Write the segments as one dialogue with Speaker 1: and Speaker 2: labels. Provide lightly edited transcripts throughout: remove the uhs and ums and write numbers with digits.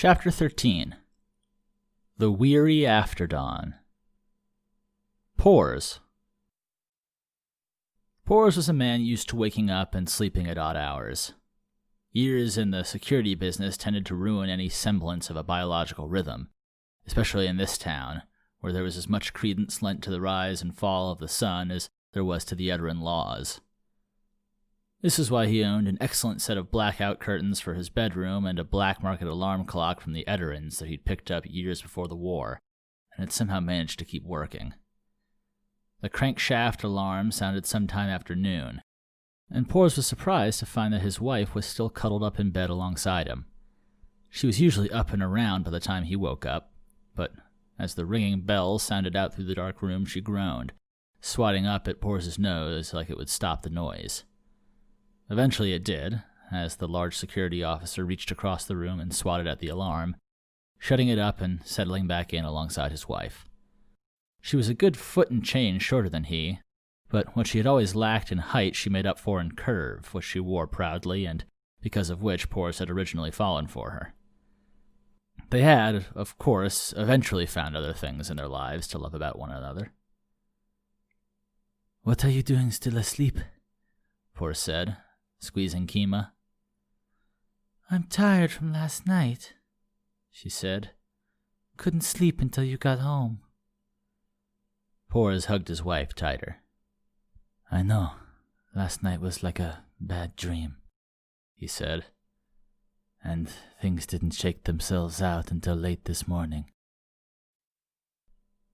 Speaker 1: Chapter 13. The Weary Afterdawn. Pores was a man used to waking up and sleeping at odd hours. Years in the security business tended to ruin any semblance of a biological rhythm, especially in this town, where there was as much credence lent to the rise and fall of the sun as there was to the Edaran laws. This is why he owned an excellent set of blackout curtains for his bedroom and a black market alarm clock from the Edarans that he'd picked up years before the war, and had somehow managed to keep working. The crankshaft alarm sounded sometime after noon, and Pores was surprised to find that his wife was still cuddled up in bed alongside him. She was usually up and around by the time he woke up, but as the ringing bell sounded out through the dark room, she groaned, swatting up at Pores' nose like it would stop the noise. Eventually it did, as the large security officer reached across the room and swatted at the alarm, shutting it up and settling back in alongside his wife. She was a good foot and change shorter than he, but what she had always lacked in height she made up for in curve, which she wore proudly, and because of which Pores had originally fallen for her. They had, of course, eventually found other things in their lives to love about one another.
Speaker 2: "What are you doing still asleep?"
Speaker 1: Pores said, squeezing Kima.
Speaker 2: "I'm tired from last night," she said. "Couldn't sleep until you got home."
Speaker 1: Pores hugged his wife tighter.
Speaker 2: "I know. Last night was like a bad dream,"
Speaker 1: he said.
Speaker 2: "And things didn't shake themselves out until late this morning."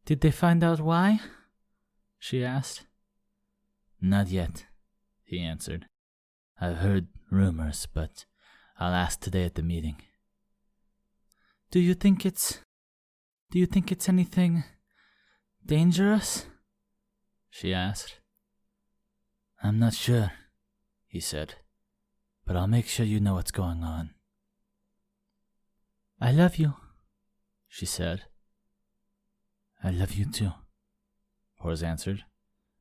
Speaker 2: "Did they find out why?" she asked.
Speaker 1: "Not yet," he answered.
Speaker 2: "I've heard rumors, but I'll ask today at the meeting." Do you think it's anything dangerous?" she asked. "I'm not sure," he said, "but I'll make sure you know what's going on." "I love you," she said. "I love you too,"
Speaker 1: Pores answered,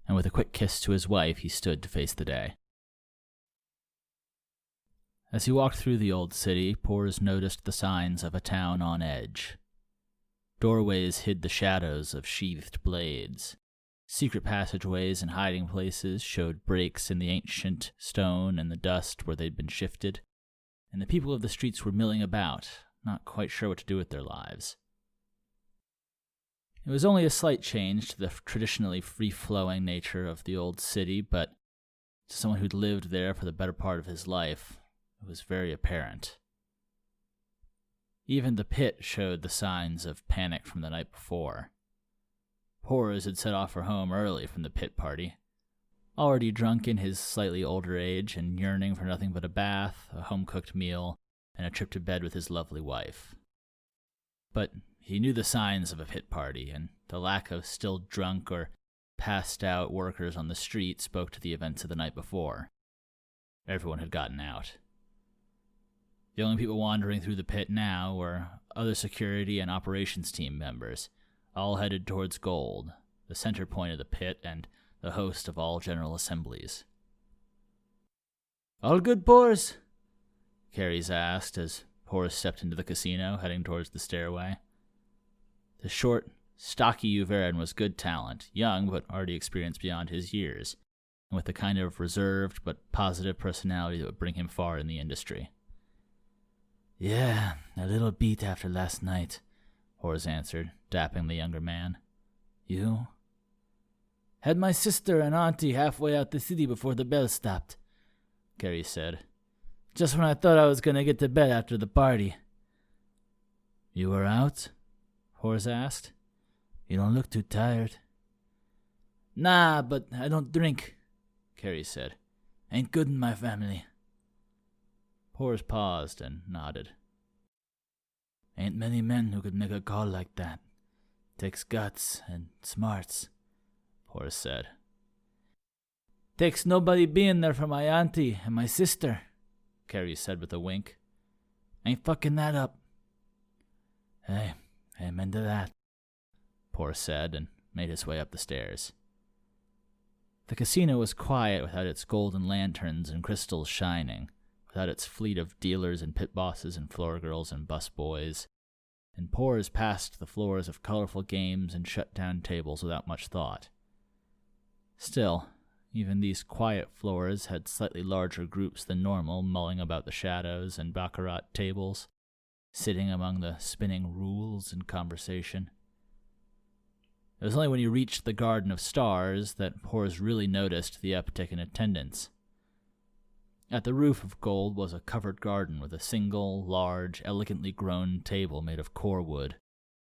Speaker 1: and with a quick kiss to his wife, he stood to face the day. As he walked through the old city, Pores noticed the signs of a town on edge. Doorways hid the shadows of sheathed blades. Secret passageways and hiding places showed breaks in the ancient stone and the dust where they'd been shifted, and the people of the streets were milling about, not quite sure what to do with their lives. It was only a slight change to the traditionally free-flowing nature of the old city, but to someone who'd lived there for the better part of his life, it was very apparent. Even the pit showed the signs of panic from the night before. Pores had set off for home early from the pit party, already drunk in his slightly older age and yearning for nothing but a bath, a home-cooked meal, and a trip to bed with his lovely wife. But he knew the signs of a pit party, and the lack of still drunk or passed-out workers on the street spoke to the events of the night before. Everyone had gotten out. The only people wandering through the pit now were other security and operations team members, all headed towards gold, the center point of the pit and the host of all general assemblies.
Speaker 2: "All good, Pores?"
Speaker 1: Carries asked as Pores stepped into the casino, heading towards the stairway. The short, stocky Edaran was good talent, young but already experienced beyond his years, and with the kind of reserved but positive personality that would bring him far in the industry.
Speaker 2: "Yeah, a little beat after last night,"
Speaker 1: Pores answered, dapping the younger man.
Speaker 2: "You?" "Had my sister and auntie halfway out the city before the bell stopped," Gary said. "Just when I thought I was going to get to bed after the party."
Speaker 1: "You were out?" Pores asked.
Speaker 2: "You don't look too tired." "Nah, but I don't drink," Carrie said. "Ain't good in my family."
Speaker 1: Pores paused and nodded.
Speaker 2: "Ain't many men who could make a call like that. Takes guts and smarts," Pores said. "Takes nobody being there for my auntie and my sister," Carrie said with a wink. "Ain't fucking that up." "Hey, amen to that,"
Speaker 1: Pores said and made his way up the stairs. The casino was quiet without its golden lanterns and crystals shining, without its fleet of dealers and pit bosses and floor girls and bus boys, and pours past the floors of colorful games and shut-down tables without much thought. Still, even these quiet floors had slightly larger groups than normal mulling about the shadows and baccarat tables, sitting among the spinning rules and conversation. It was only when you reached the Garden of Stars that Pors really noticed the uptick in attendance. At the roof of gold was a covered garden with a single, large, elegantly grown table made of core wood,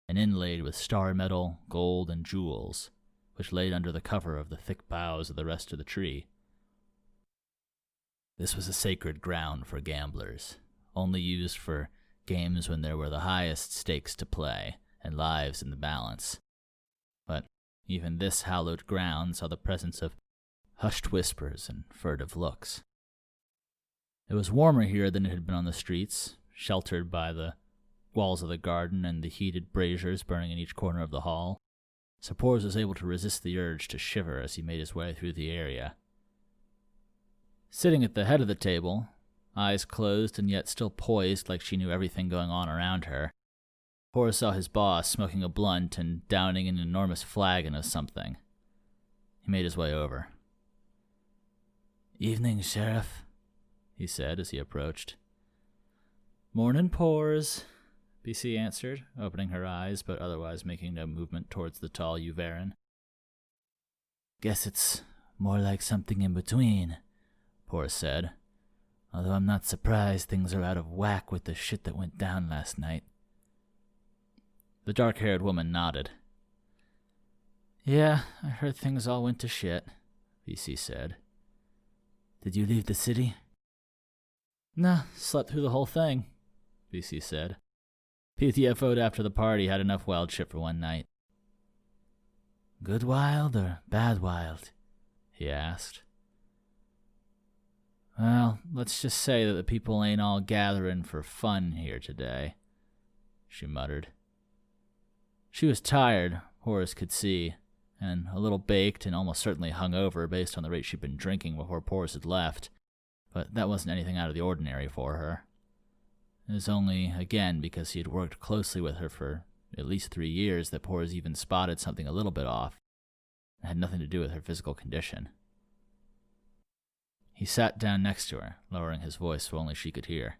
Speaker 1: and inlaid with star metal, gold, and jewels, which laid under the cover of the thick boughs of the rest of the tree. This was a sacred ground for gamblers, only used for games when there were the highest stakes to play and lives in the balance. But even this hallowed ground saw the presence of hushed whispers and furtive looks. It was warmer here than it had been on the streets, sheltered by the walls of the garden and the heated braziers burning in each corner of the hall, so Pors was able to resist the urge to shiver as he made his way through the area. Sitting at the head of the table, eyes closed and yet still poised like she knew everything going on around her, Pors saw his boss smoking a blunt and downing an enormous flagon of something. He made his way over.
Speaker 2: "Evening, Sheriff," he said as he approached.
Speaker 1: "Mornin', Pors," BC answered, opening her eyes but otherwise making no movement towards the tall Edaran.
Speaker 2: "Guess it's more like something in between," Pors said, "although I'm not surprised things are out of whack with the shit that went down last night."
Speaker 1: The dark-haired woman nodded.
Speaker 2: "Yeah, I heard things all went to shit," BC said. "Did you leave the city?"
Speaker 1: "Nah, slept through the whole thing," BC said. "PTFO'd after the party, had enough wild shit for one night."
Speaker 2: "Good wild or bad wild?"
Speaker 1: he asked. "Well, let's just say that the people ain't all gathering for fun here today," she muttered. She was tired, Horace could see, and a little baked and almost certainly hungover based on the rate she'd been drinking before Pors had left, but that wasn't anything out of the ordinary for her. It was only, again, because he had worked closely with her for at least 3 years that Pors even spotted something a little bit off. It had nothing to do with her physical condition. He sat down next to her, lowering his voice so only she could hear.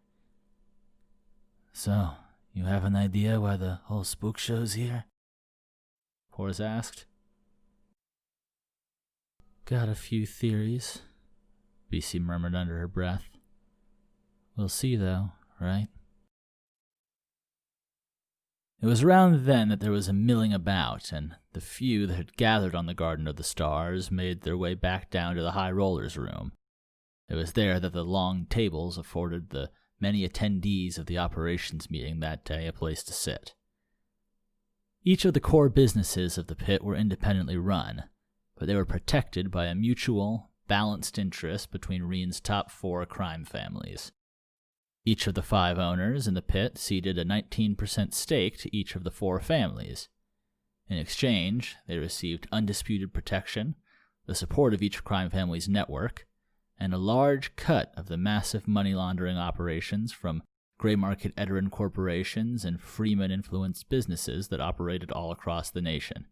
Speaker 2: "So, you have an idea why the whole spook show's here?"
Speaker 1: Pors asked.
Speaker 2: "Got a few theories," BC murmured under her breath. "We'll see, though, right?"
Speaker 1: It was around then that there was a milling about, and the few that had gathered on the Garden of the Stars made their way back down to the High Rollers' room. It was there that the long tables afforded the many attendees of the operations meeting that day a place to sit. Each of the core businesses of the pit were independently run, but they were protected by a mutual, balanced interest between Reen's top 4 crime families. Each of the 5 owners in the pit ceded a 19% stake to each of the 4 families. In exchange, they received undisputed protection, the support of each crime family's network, and a large cut of the massive money laundering operations from gray market Edaran corporations and Freeman-influenced businesses that operated all across the nation.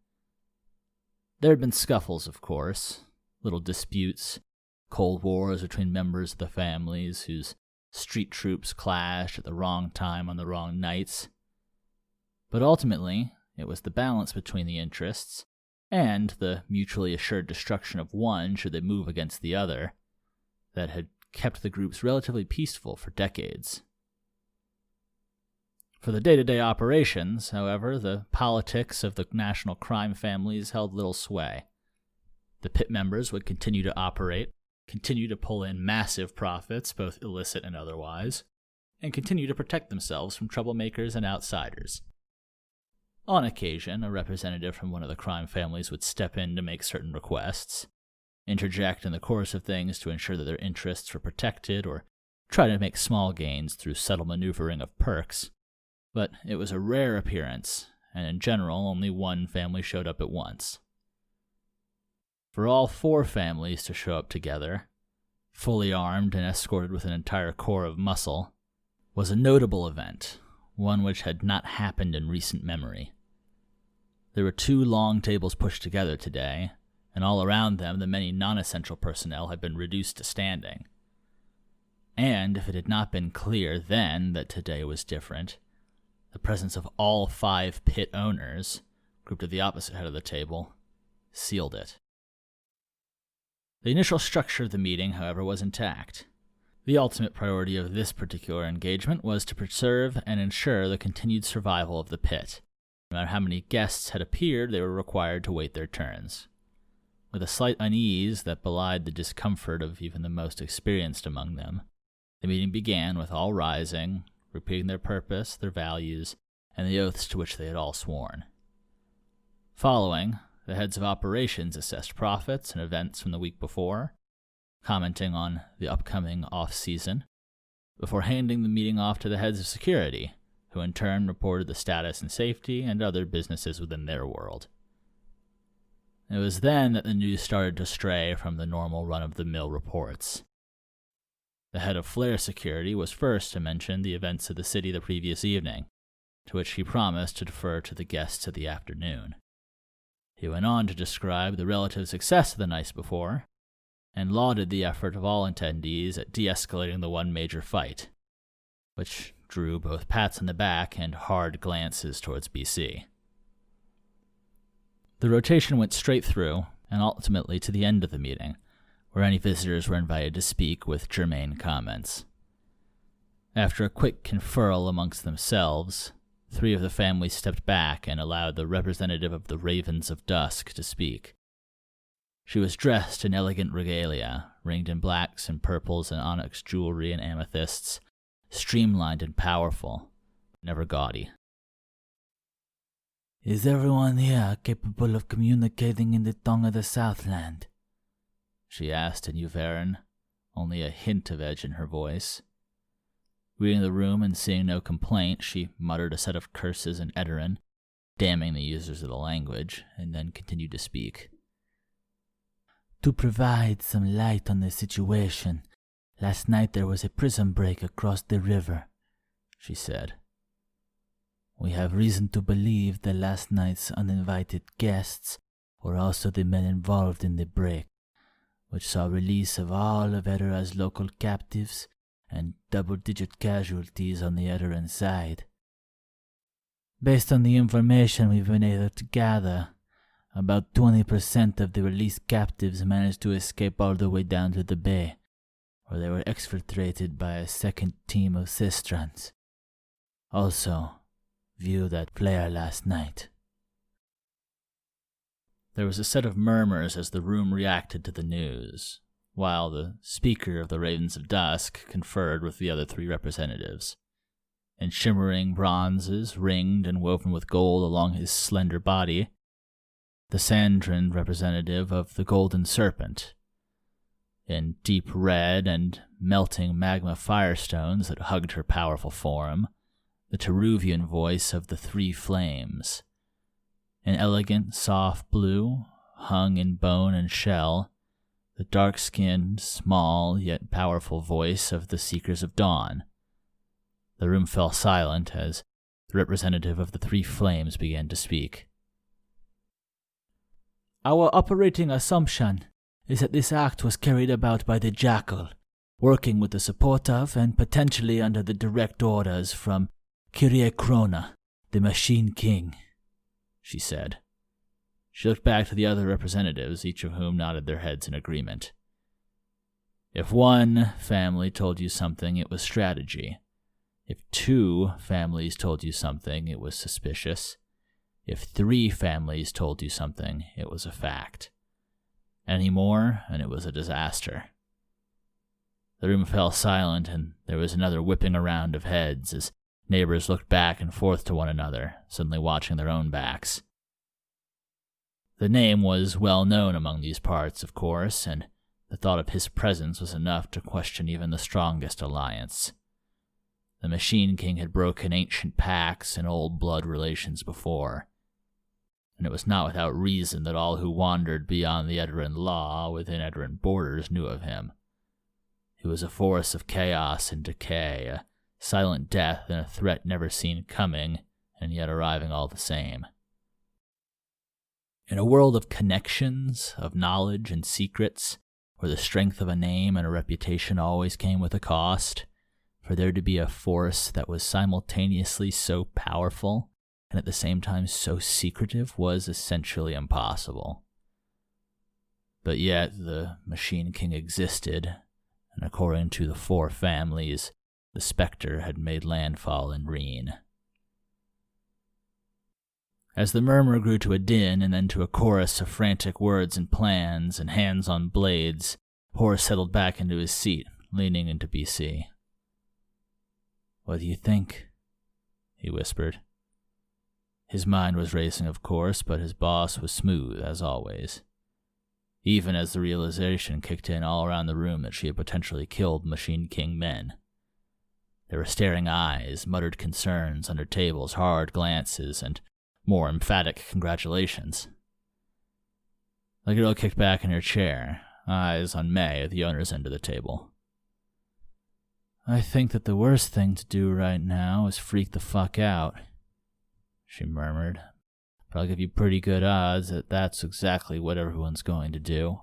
Speaker 1: There had been scuffles, of course, little disputes, cold wars between members of the families whose street troops clashed at the wrong time on the wrong nights. But ultimately, it was the balance between the interests, and the mutually assured destruction of one should they move against the other, that had kept the groups relatively peaceful for decades. For the day-to-day operations, however, the politics of the national crime families held little sway. The pit members would continue to operate, continue to pull in massive profits, both illicit and otherwise, and continue to protect themselves from troublemakers and outsiders. On occasion, a representative from one of the crime families would step in to make certain requests, interject in the course of things to ensure that their interests were protected, or try to make small gains through subtle maneuvering of perks, but it was a rare appearance, and in general only one family showed up at once. For all 4 families to show up together, fully armed and escorted with an entire corps of muscle, was a notable event, one which had not happened in recent memory. There were 2 long tables pushed together today, and all around them the many non-essential personnel had been reduced to standing. And if it had not been clear then that today was different, the presence of all 5 pit owners, grouped at the opposite head of the table, sealed it. The initial structure of the meeting, however, was intact. The ultimate priority of this particular engagement was to preserve and ensure the continued survival of the pit. No matter how many guests had appeared, they were required to wait their turns. With a slight unease that belied the discomfort of even the most experienced among them, the meeting began with all rising, repeating their purpose, their values, and the oaths to which they had all sworn. Following, the heads of operations assessed profits and events from the week before, commenting on the upcoming off-season, before handing the meeting off to the heads of security, who in turn reported the status and safety and other businesses within their world. It was then that the news started to stray from the normal run-of-the-mill reports. The head of Flare Security was first to mention the events of the city the previous evening, to which he promised to defer to the guests of the afternoon. He went on to describe the relative success of the night before, and lauded the effort of all attendees at de-escalating the one major fight, which drew both pats on the back and hard glances towards BC. The rotation went straight through, and ultimately to the end of the meeting, where any visitors were invited to speak with germane comments. After a quick conferral amongst themselves, 3 of the families stepped back and allowed the representative of the Ravens of Dusk to speak. She was dressed in elegant regalia, ringed in blacks and purples and onyx jewelry and amethysts, streamlined and powerful, never gaudy.
Speaker 2: Is everyone here capable of communicating in the tongue of the Southland?
Speaker 1: She asked in Edaran, only a hint of edge in her voice. Reading the room and seeing no complaint, she muttered a set of curses in Edaran, damning the users of the language, and then continued to speak.
Speaker 2: To provide some light on the situation, last night there was a prison break across the river, she said. We have reason to believe that last night's uninvited guests were also the men involved in the break, which saw release of all of Edaran's local captives and double-digit casualties on the Edaran side. Based on the information we've been able to gather, about 20% of the released captives managed to escape all the way down to the bay, where they were exfiltrated by a second team of Sistrans. Also, viewed at flare last night.
Speaker 1: There was a set of murmurs as the room reacted to the news, while the speaker of the Ravens of Dusk conferred with the other 3 representatives. In shimmering bronzes, ringed and woven with gold along his slender body, the Sandrin representative of the Golden Serpent. In deep red and melting magma firestones that hugged her powerful form, the Teruvian voice of the 3 Flames. In elegant, soft blue, hung in bone and shell, the dark-skinned, small, yet powerful voice of the Seekers of Dawn. The room fell silent as the representative of the 3 Flames began to speak.
Speaker 2: Our operating assumption is that this act was carried about by the Jackal, working with the support of and potentially under the direct orders from Kyrie Krona, the Machine King, she said. She looked back to the other representatives, each of whom nodded their heads in agreement. If 1 family told you something, it was strategy. If 2 families told you something, it was suspicious. If 3 families told you something, it was a fact. Any more, and it was a disaster. The room fell silent, and there was another whipping around of heads as neighbors looked back and forth to one another, suddenly watching their own backs. The name was well known among these parts, of course, and the thought of his presence was enough to question even the strongest alliance. The Machine King had broken ancient pacts and old blood relations before, and it was not without reason that all who wandered beyond the Edaran law within Edaran borders knew of him.
Speaker 1: It was a force of chaos and decay, a silent death and a threat never seen coming, and yet arriving all the same. In a world of connections, of knowledge and secrets, where the strength of a name and a reputation always came with a cost, for there to be a force that was simultaneously so powerful and at the same time so secretive was essentially impossible. But yet the Machine King existed, and according to the four families, the specter had made landfall in Reen. As the murmur grew to a din and then to a chorus of frantic words and plans and hands on blades, Horace settled back into his seat, leaning into BC. "What do you think?" he whispered. His mind was racing, of course, but his boss was smooth, as always. Even as the realization kicked in all around the room that she had potentially killed Machine King men. There were staring eyes, muttered concerns under tables, hard glances, and more emphatic congratulations. The girl kicked back in her chair, eyes on May at the owner's end of the table. "I think that the worst thing to do right now is freak the fuck out," she murmured. "But I'll give you pretty good odds that that's exactly what everyone's going to do."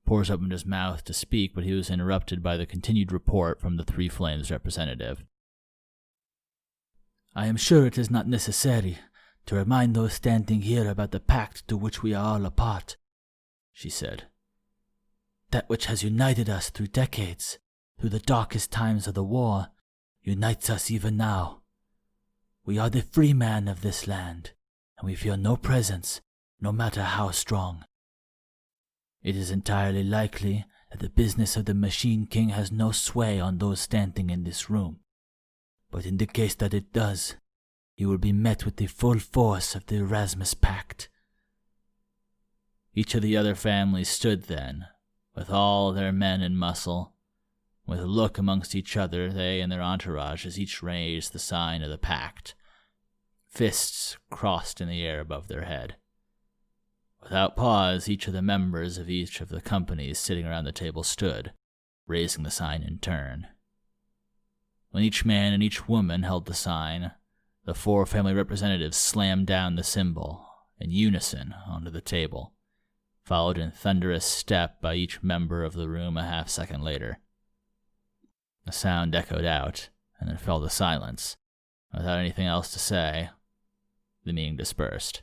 Speaker 1: Porus opened his mouth to speak, but he was interrupted by the continued report from the Three Flames representative. "I am sure it is not necessary to remind those standing here about the pact to which we are all a part," she said. "That which has united us through decades, through the darkest times of the war, unites us even now. We are the free man of this land, and we feel no presence, no matter how strong. It is entirely likely that the business of the Machine King has no sway on those standing in this room. But in the case that it does, he will be met with the full force of the Erasmus Pact." Each of the other families stood then, with all their men and muscle. With a look amongst each other, they and their entourages each raised the sign of the pact, fists crossed in the air above their head. Without pause, each of the members of each of the companies sitting around the table stood, raising the sign in turn. When each man and each woman held the sign, the four family representatives slammed down the symbol, in unison, onto the table, followed in thunderous step by each member of the room a half-second later. The sound echoed out, and then fell to silence. Without anything else to say, the meeting dispersed.